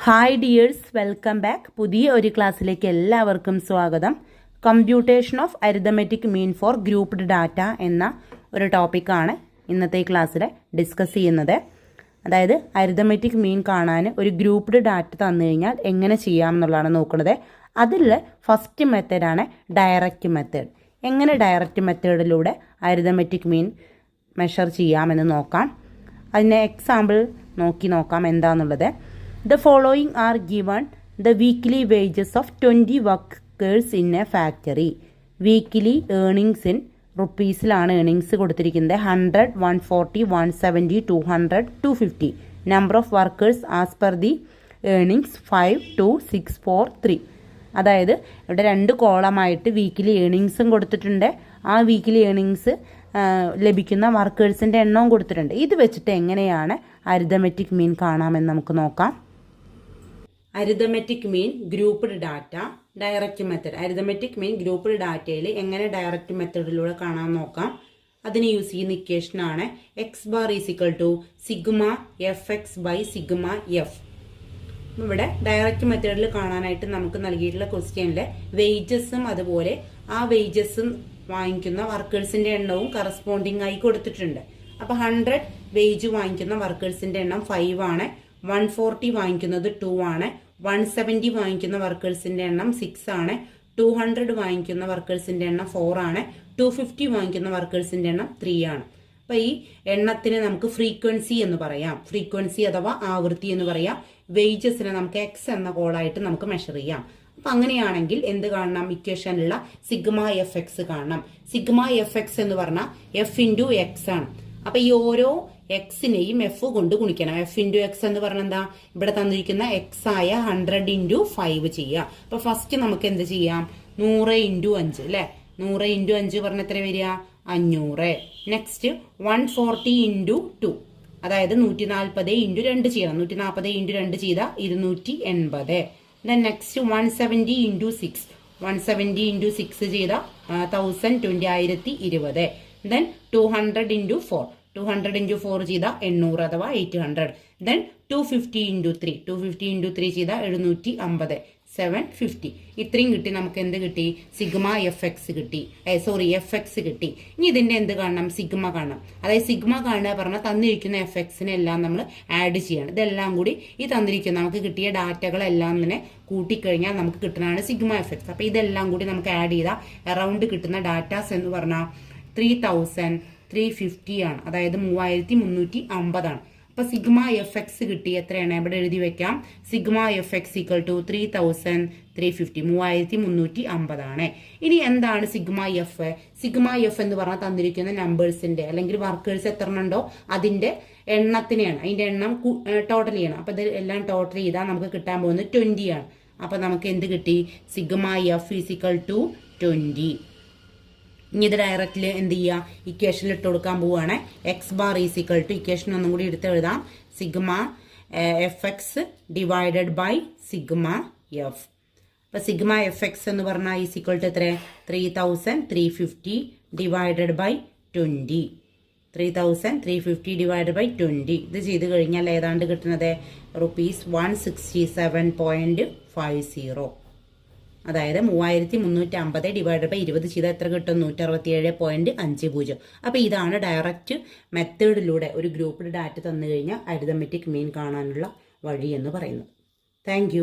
Hi dears, welcome back. പുതിയ ഒരു ക്ലാസ്സിലേക്ക് എല്ലാവർക്കും സ്വാഗതം. Computation of arithmetic mean for grouped data എന്ന ഒരു ടോപ്പിക്കാണ് ഇന്നത്തെ ക്ലാസ്സിൽ ഡിസ്കസ് ചെയ്യുന്നത്. അതായത് അരിതമെറ്റിക് മീൻ കാണാൻ ഒരു ഗ്രൂപ്പ്ഡ് ഡാറ്റ തന്നു കഴിഞ്ഞാൽ എങ്ങനെ ചെയ്യാമെന്നുള്ളതാണ് നോക്കുന്നത്. അതിൽ ഫസ്റ്റ് മെത്തേഡാണ് ഡയറക്റ്റ് മെത്തേഡ്. എങ്ങനെ ഡയറക്റ്റ് മെത്തേഡിലൂടെ അരിതമെറ്റിക് മീൻ മെഷർ ചെയ്യാമെന്ന് നോക്കാം. അതിന് എക്സാമ്പിൾ നോക്കാം എന്താണെന്നുള്ളത്. The following are given the weekly wages of 20 workers in a factory. Weekly earnings in റുപ്പീസിലാണ് ഏണിങ്സ് കൊടുത്തിരിക്കുന്നത്. 100, 140, 170, 200, 250. Number of workers as per the earnings 5, 2, 6, 4, 3. അതായത് ഇവിടെ രണ്ട് കോളമായിട്ട് വീക്കിലി ഏണിങ്സും കൊടുത്തിട്ടുണ്ട്. ആ വീക്കിലി ഏണിങ്സ് ലഭിക്കുന്ന വർക്കേഴ്സിൻ്റെ എണ്ണവും കൊടുത്തിട്ടുണ്ട്. ഇത് വെച്ചിട്ട് എങ്ങനെയാണ് അരിതമെറ്റിക് മീൻ കാണാമെന്ന് നമുക്ക് നോക്കാം. Arithmetic mean grouped data direct method. Arithmetic mean grouped ഡാറ്റയിൽ എങ്ങനെ ഡയറക്റ്റ് മെത്തേഡിലൂടെ കാണാൻ നോക്കാം. അതിന് യൂസ് ചെയ്യുന്ന ഇക്വേഷനാണ് x bar is equal to sigma F x by sigma f. ഇവിടെ ഡയറക്റ്റ് മെത്തേഡിൽ കാണാനായിട്ട് നമുക്ക് നൽകിയിട്ടുള്ള ക്വസ്റ്റ്യനിലെ വേജസും അതുപോലെ ആ വേജസും വാങ്ങിക്കുന്ന വർക്കേഴ്സിന്റെ എണ്ണവും കറസ്പോണ്ടിങ് ആയി കൊടുത്തിട്ടുണ്ട്. അപ്പൊ 100 വേജ് വാങ്ങിക്കുന്ന വർക്കേഴ്സിന്റെ എണ്ണം 5 ആണ്. 140 വാങ്ങിക്കുന്നത് 2 ആണ്. 170 വാങ്ങിക്കുന്ന വർക്കേഴ്സിന്റെ എണ്ണം 6 ആണ്. 200 വാങ്ങിക്കുന്ന വർക്കേഴ്സിന്റെ എണ്ണം 4 ആണ്. 250 വാങ്ങിക്കുന്ന വർക്കേഴ്സിന്റെ എണ്ണം 3 ആണ്. അപ്പൊ ഈ എണ്ണത്തിന് നമുക്ക് ഫ്രീക്വൻസി എന്ന് പറയാം. ഫ്രീക്വൻസി അഥവാ ആവൃത്തി എന്ന് പറയാം. വേജസിനെ നമുക്ക് എക്സ് എന്ന കോളായിട്ട് നമുക്ക് മെഷർ ചെയ്യാം. അപ്പൊ അങ്ങനെയാണെങ്കിൽ എന്ത് കാണണം? ഇക്വേഷനിലുള്ള സിഗ്മ എഫ് എക്സ് കാണണം. സിഗ്മ എഫ് എക്സ് എന്ന് പറഞ്ഞാൽ എഫ് ഇൻറ്റു എക്സ് ആണ്. അപ്പൊ ഈ ഓരോ എക്സിനെയും എഫ് കൊണ്ട് ഗുണിക്കണം. എഫ് ഇൻറ്റു എക്സ് എന്ന് പറഞ്ഞാൽ എന്താ? ഇവിടെ തന്നിരിക്കുന്ന എക്സ് ആയ 100 ഇൻറ്റു 5 ചെയ്യാം. അപ്പൊ ഫസ്റ്റ് നമുക്ക് എന്ത് ചെയ്യാം? 100 ഇൻറ്റു 5 അല്ലെ? 100 ഇൻറ്റു 5 പറഞ്ഞ എത്ര വരിക? 500. നെക്സ്റ്റ് 140 ഇൻറ്റു 2, അതായത് 140 ഇൻറ്റു 2 ചെയ്യണം. 140 ഇൻറ്റു 2 ചെയ്ത 280. ദെൻ നെക്സ്റ്റ് 170 ഇൻറ്റു 6, 170 ഇൻറ്റു 6 ചെയ്ത 1020. ദെൻ 200 ഇൻറ്റു 4, 200 ഇൻറ്റു 4 ചെയ്ത 800 അഥവാ 800. ദെൻ 250 ഇൻറ്റു 3, 250 ഇൻറ്റു 3 ചെയ്ത 750, 750. ഇത്രയും കിട്ടി. നമുക്ക് എന്ത് കിട്ടി? സിഗ്മ എഫ് എക്സ് കിട്ടി. എഫ് എക്സ് കിട്ടി. ഇനി ഇതിന്റെ എന്ത് കാണണം? സിഗ്മ കാണണം. അതായത് സിഗ്മ കാണുക പറഞ്ഞാൽ തന്നിരിക്കുന്ന എഫ് എക്സിനെ എല്ലാം നമ്മൾ ആഡ് ചെയ്യണം. ഇതെല്ലാം കൂടി ഈ തന്നിരിക്കുന്ന നമുക്ക് കിട്ടിയ ഡാറ്റകളെല്ലാം തന്നെ കൂട്ടിക്കഴിഞ്ഞാൽ നമുക്ക് കിട്ടുന്നതാണ് സിഗ്മ എഫ് എക്സ്. അപ്പൊ ഇതെല്ലാം കൂടി നമുക്ക് ആഡ് ചെയ്താൽ അറൌണ്ട് കിട്ടുന്ന ഡാറ്റാസ് എന്ന് പറഞ്ഞാൽ 3350 ആണ്. അതായത് 3350 ആണ്. അപ്പൊ സിഗ്മ എഫ് എക്സ് കിട്ടി. എത്രയാണ്? ഇവിടെ എഴുതി വെക്കാം. Sigma F X equal to 3350, 3350 ആണ്. ഇനി എന്താണ് സിഗ്മ എഫ്? സിഗ്മ എഫ് എന്ന് പറഞ്ഞാൽ തന്നിരിക്കുന്ന നമ്പേഴ്സിന്റെ അല്ലെങ്കിൽ വർക്കേഴ്സ് എത്ര ഉണ്ടോ അതിന്റെ എണ്ണത്തിനെയാണ്. അതിന്റെ എണ്ണം ടോട്ടൽ ചെയ്യണം. അപ്പൊ ഇത് എല്ലാം ടോട്ടൽ ചെയ്താൽ നമുക്ക് കിട്ടാൻ പോകുന്നത് 20 ആണ്. അപ്പൊ നമുക്ക് എന്ത് കിട്ടി? Sigma F is equal to 20. ഇനി ഇത് ഡയറക്റ്റ്ലി എന്ത് ചെയ്യുക? ഇക്വേഷനിൽ ഇട്ട് കൊടുക്കാൻ പോവുകയാണ്. X bar is equal to equation ഒന്നും കൂടി എടുത്ത് എഴുതാം. Sigma F X divided by sigma F. അപ്പൊ സിഗ്മ എഫ് എക്സ് എന്ന് പറഞ്ഞാൽ ഈസ് ഈക്വൽ ടു എത്ര? 3350 ഡിവൈഡഡ് ബൈ 20. 3350 divided by 20. ഇത് ചെയ്ത് കഴിഞ്ഞാൽ ഏതാണ്ട് കിട്ടുന്നത് ₹167.50. അതായത് 3350 ഡിവൈഡ് ബൈ 20 ചെയ്താൽ എത്ര കിട്ടും? 167.50. അപ്പൊ ഇതാണ് ഡയറക്റ്റ് മെത്തേഡിലൂടെ ഒരു ഗ്രൂപ്പ് ഡാറ്റ തന്നു കഴിഞ്ഞാൽ അരിതമെറ്റിക് മീൻ കാണാനുള്ള വഴി എന്ന് പറയുന്നത്. താങ്ക്